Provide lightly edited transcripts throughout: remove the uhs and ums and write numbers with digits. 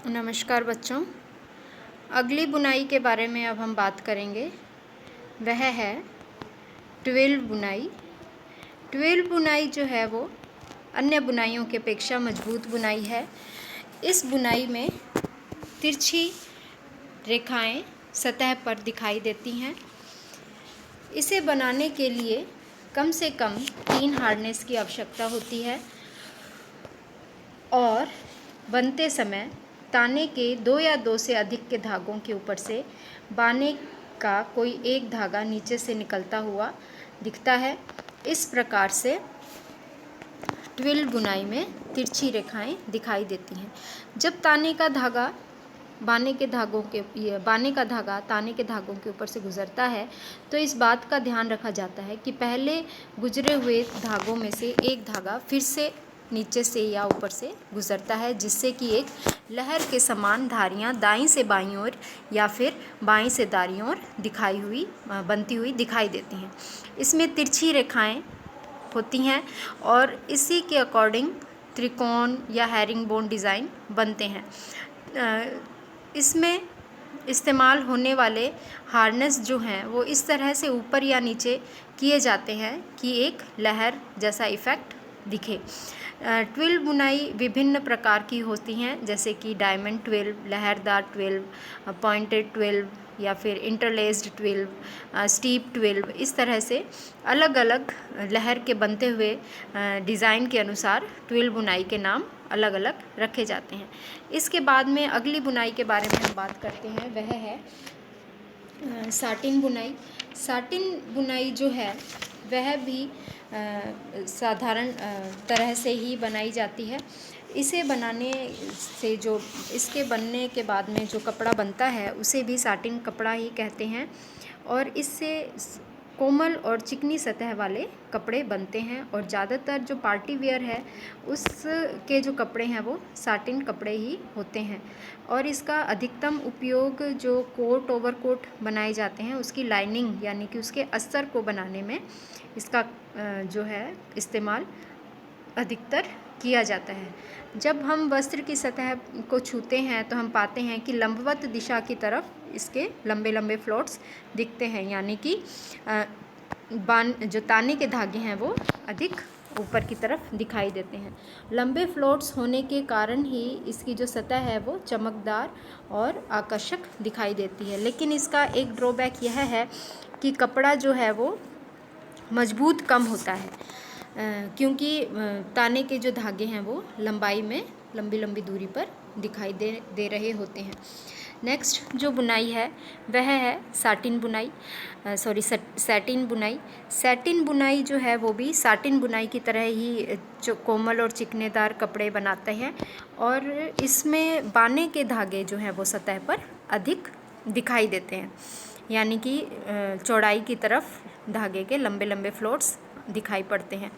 नमस्कार बच्चों। अगली बुनाई के बारे में अब हम बात करेंगे। वह है ट्विल बुनाई। ट्विल बुनाई जो है वो अन्य बुनाइयों की अपेक्षा मजबूत बुनाई है। इस बुनाई में तिरछी रेखाएं सतह पर दिखाई देती हैं। इसे बनाने के लिए कम से कम 3 हार्नेस की आवश्यकता होती है और बनते समय ताने के 2 या 2 से अधिक के धागों के ऊपर से बाने का कोई एक धागा नीचे से निकलता हुआ दिखता है। इस प्रकार से ट्विल बुनाई में तिरछी रेखाएं दिखाई देती हैं। जब ताने का धागा बाने का धागा ताने के धागों के ऊपर से गुजरता है तो इस बात का ध्यान रखा जाता है कि पहले गुजरे हुए धागों में से एक धागा फिर से नीचे से या ऊपर से गुजरता है, जिससे कि एक लहर के समान धारियां दाईं से बाईं ओर या फिर बाईं से दाईं ओर बनती हुई दिखाई देती हैं। इसमें तिरछी रेखाएं होती हैं और इसी के अकॉर्डिंग त्रिकोण या हैरिंगबोन डिज़ाइन बनते हैं। इसमें इस्तेमाल होने वाले हार्नेस जो हैं वो इस तरह से ऊपर या नीचे किए जाते हैं कि एक लहर जैसा इफ़ेक्ट दिखे। ट्विल बुनाई विभिन्न प्रकार की होती हैं, जैसे कि डायमंड ट्विल, लहरदार ट्विल, पॉइंटेड ट्विल या फिर इंटरलेस्ड ट्विल, स्टीप ट्विल। इस तरह से अलग अलग लहर के बनते हुए डिज़ाइन के अनुसार ट्विल बुनाई के नाम अलग अलग रखे जाते हैं। इसके बाद में अगली बुनाई के बारे में हम बात करते हैं, वह है साटिन बुनाई। साटिन बुनाई जो है वह भी साधारण तरह से ही बनाई जाती है। इसे बनाने से इसके बनने के बाद में जो कपड़ा बनता है उसे भी साटिन कपड़ा ही कहते हैं और इससे कोमल और चिकनी सतह वाले कपड़े बनते हैं और ज़्यादातर जो पार्टी वेयर है उसके जो कपड़े हैं वो साटिन कपड़े ही होते हैं। और इसका अधिकतम उपयोग जो कोट ओवरकोट बनाए जाते हैं उसकी लाइनिंग यानी कि उसके अस्तर को बनाने में इसका जो है इस्तेमाल अधिकतर किया जाता है। जब हम वस्त्र की सतह को छूते हैं तो हम पाते हैं कि लंबवत दिशा की तरफ इसके लंबे लंबे फ्लोट्स दिखते हैं, यानी कि जो ताने के धागे हैं वो अधिक ऊपर की तरफ दिखाई देते हैं। लंबे फ्लोट्स होने के कारण ही इसकी जो सतह है वो चमकदार और आकर्षक दिखाई देती है। लेकिन इसका एक ड्रॉबैक यह है कि कपड़ा जो है वो मजबूत कम होता है, क्योंकि ताने के जो धागे हैं वो लंबाई में लंबी लंबी दूरी पर दिखाई दे रहे होते हैं। नेक्स्ट जो बुनाई है वह है सैटिन बुनाई। सैटिन बुनाई जो है वो भी साटिन बुनाई की तरह ही जो कोमल और चिकनेदार कपड़े बनाते हैं और इसमें बाने के धागे जो हैं वो सतह पर अधिक दिखाई देते हैं, यानी कि चौड़ाई की तरफ धागे के लंबे लंबे फ्लोट्स दिखाई पड़ते हैं।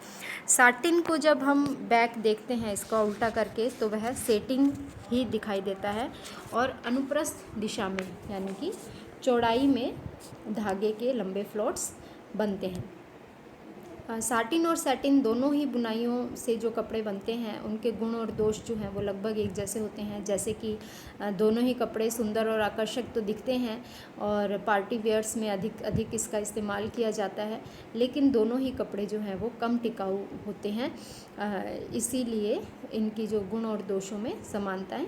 साटिन को जब हम बैक देखते हैं इसका उल्टा करके तो वह सेटिंग ही दिखाई देता है और अनुप्रस्थ दिशा में यानी कि चौड़ाई में धागे के लंबे फ्लोट्स बनते हैं। साटिन और सैटिन दोनों ही बुनाइयों से जो कपड़े बनते हैं उनके गुण और दोष जो हैं वो लगभग एक जैसे होते हैं, जैसे कि दोनों ही कपड़े सुंदर और आकर्षक तो दिखते हैं और पार्टी वेयर्स में अधिक इसका इस्तेमाल किया जाता है, लेकिन दोनों ही कपड़े जो हैं वो कम टिकाऊ होते हैं। इसीलिए इनकी जो गुण और दोषों में समानताएं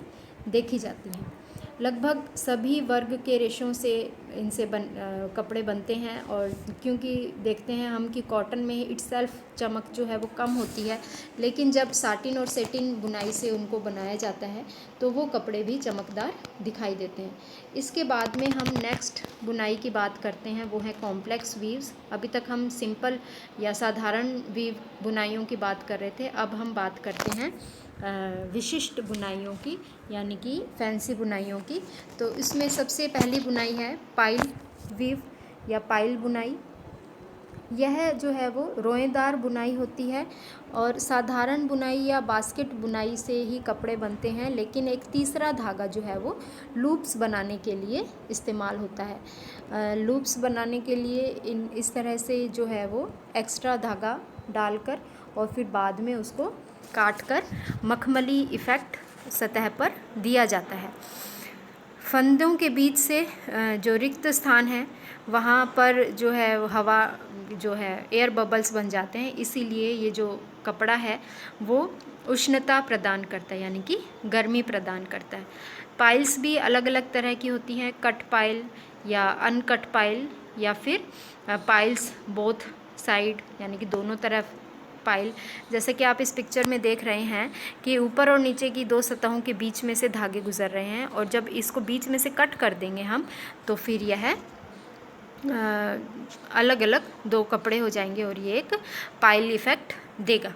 देखी जाती हैं। लगभग सभी वर्ग के रेशों से इनसे कपड़े बनते हैं और क्योंकि देखते हैं हम कि कॉटन में इटसेल्फ चमक जो है वो कम होती है, लेकिन जब साटिन और सेटिन बुनाई से उनको बनाया जाता है तो वो कपड़े भी चमकदार दिखाई देते हैं। इसके बाद में हम नेक्स्ट बुनाई की बात करते हैं, वो है कॉम्प्लेक्स वीव्स। अभी तक हम सिंपल या साधारण वीव बुनाइयों की बात कर रहे थे, अब हम बात करते हैं विशिष्ट बुनाइयों की यानी कि फैंसी बुनाइयों की। तो इसमें सबसे पहली बुनाई है पाइल वीव या पाइल बुनाई। यह जो है वो रोएदार बुनाई होती है और साधारण बुनाई या बास्केट बुनाई से ही कपड़े बनते हैं, लेकिन एक तीसरा धागा जो है वो लूप्स बनाने के लिए इस्तेमाल होता है। लूप्स बनाने के लिए इस तरह से जो है वो एक्स्ट्रा धागा डालकर और फिर बाद में उसको काट कर मखमली इफ़ेक्ट सतह पर दिया जाता है। फंदों के बीच से जो रिक्त स्थान है वहाँ पर जो है हवा जो है एयर बबल्स बन जाते हैं, इसीलिए ये जो कपड़ा है वो उष्णता प्रदान करता है, यानी कि गर्मी प्रदान करता है। पाइल्स भी अलग अलग तरह की होती हैं, कट पाइल या अनकट पाइल, या फिर पाइल्स बोथ साइड, यानी कि दोनों तरफ पाइल। जैसे कि आप इस पिक्चर में देख रहे हैं कि ऊपर और नीचे की दो सतहों के बीच में से धागे गुजर रहे हैं, और जब इसको बीच में से कट कर देंगे हम तो फिर यह अलग अलग दो कपड़े हो जाएंगे और ये एक पाइल इफ़ेक्ट देगा।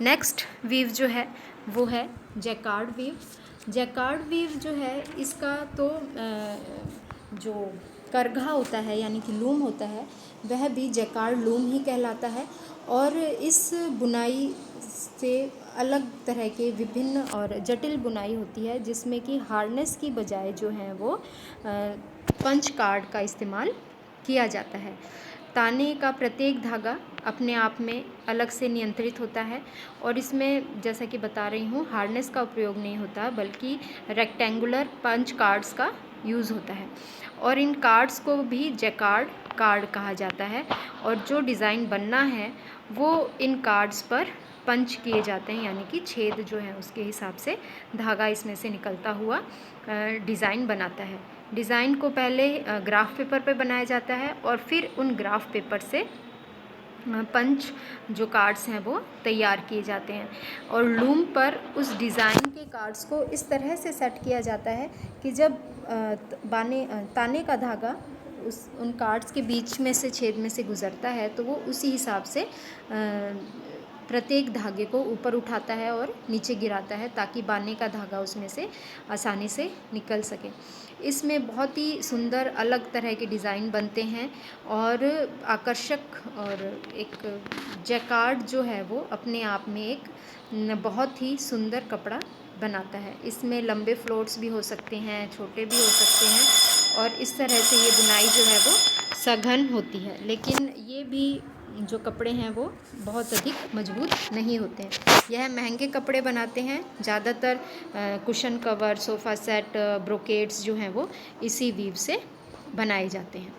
नेक्स्ट वीव जो है वो है जैकार्ड वीव। जैकार्ड वीव जो है इसका तो जो करघा होता है यानी कि लूम होता है वह भी जैकार्ड लूम ही कहलाता है, और इस बुनाई से अलग तरह के विभिन्न और जटिल बुनाई होती है, जिसमें कि हार्नेस की बजाय जो है वो पंच कार्ड का इस्तेमाल किया जाता है। ताने का प्रत्येक धागा अपने आप में अलग से नियंत्रित होता है, और इसमें जैसा कि बता रही हूँ हार्नेस का उपयोग नहीं होता, बल्कि रेक्टेंगुलर पंच कार्ड्स का यूज़ होता है, और इन कार्ड्स को भी जैकार्ड कार्ड कहा जाता है, और जो डिज़ाइन बनना है वो इन कार्ड्स पर पंच किए जाते हैं, यानी कि छेद जो है उसके हिसाब से धागा इसमें से निकलता हुआ डिज़ाइन बनाता है। डिज़ाइन को पहले ग्राफ पेपर पे बनाया जाता है और फिर उन ग्राफ पेपर से पंच जो कार्ड्स हैं वो तैयार किए जाते हैं, और लूम पर उस डिज़ाइन के कार्ड्स को इस तरह से सेट किया जाता है कि जब ताने का धागा उन कार्ड्स के बीच में से छेद में से गुज़रता है तो वो उसी हिसाब से प्रत्येक धागे को ऊपर उठाता है और नीचे गिराता है, ताकि बाने का धागा उसमें से आसानी से निकल सके। इसमें बहुत ही सुंदर अलग तरह के डिज़ाइन बनते हैं, और आकर्षक, और एक जैकार्ड जो है वो अपने आप में एक बहुत ही सुंदर कपड़ा बनाता है। इसमें लंबे फ्लोट्स भी हो सकते हैं, छोटे भी हो सकते हैं, और इस तरह से ये बुनाई जो है वो सघन होती है, लेकिन ये भी जो कपड़े हैं वो बहुत अधिक मजबूत नहीं होते हैं। यह महंगे कपड़े बनाते हैं, ज़्यादातर कुशन कवर, सोफ़ा सेट, ब्रोकेड्स जो हैं वो इसी वीव से बनाए जाते हैं।